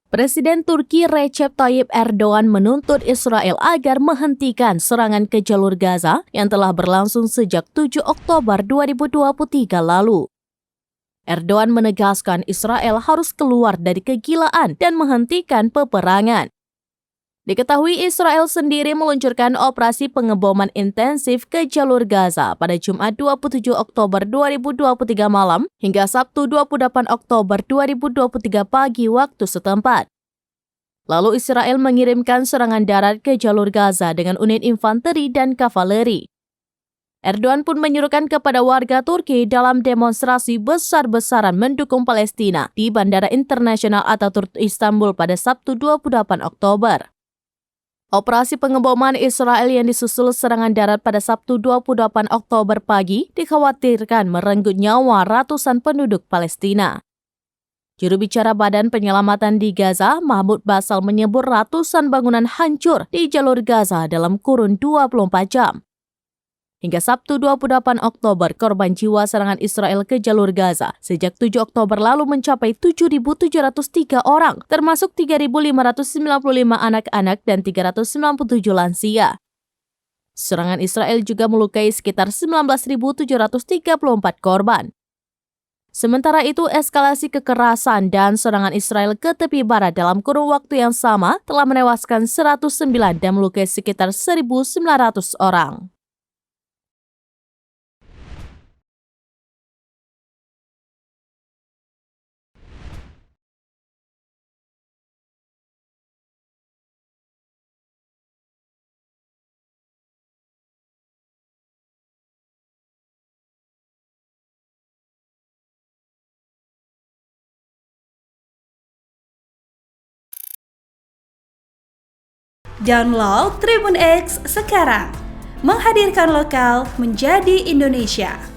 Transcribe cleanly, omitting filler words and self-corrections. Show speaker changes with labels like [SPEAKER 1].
[SPEAKER 1] Presiden Turki Recep Tayyip Erdogan menuntut Israel agar menghentikan serangan ke jalur Gaza yang telah berlangsung sejak 7 Oktober 2023 lalu. Erdogan menegaskan Israel harus keluar dari kegilaan dan menghentikan peperangan. Diketahui Israel sendiri meluncurkan operasi pengeboman intensif ke jalur Gaza pada Jumat 27 Oktober 2023 malam hingga Sabtu 28 Oktober 2023 pagi waktu setempat. Lalu Israel mengirimkan serangan darat ke jalur Gaza dengan unit infanteri dan kavaleri. Erdogan pun menyuruhkan kepada warga Turki dalam demonstrasi besar-besaran mendukung Palestina di Bandara Internasional Ataturk Istanbul pada Sabtu 28 Oktober. Operasi pengeboman Israel yang disusul serangan darat pada Sabtu 28 Oktober pagi dikhawatirkan merenggut nyawa ratusan penduduk Palestina. Juru bicara Badan Penyelamatan di Gaza, Mahmud Basal menyebut ratusan bangunan hancur di jalur Gaza dalam kurun 24 jam. Hingga Sabtu 28 Oktober, korban jiwa serangan Israel ke jalur Gaza sejak 7 Oktober lalu mencapai 7.703 orang, termasuk 3.595 anak-anak dan 397 lansia. Serangan Israel juga melukai sekitar 19.734 korban. Sementara itu, eskalasi kekerasan dan serangan Israel ke tepi barat dalam kurun waktu yang sama telah menewaskan 109 dan melukai sekitar 1.900 orang.
[SPEAKER 2] Download Tribun X sekarang, menghadirkan lokal menjadi Indonesia.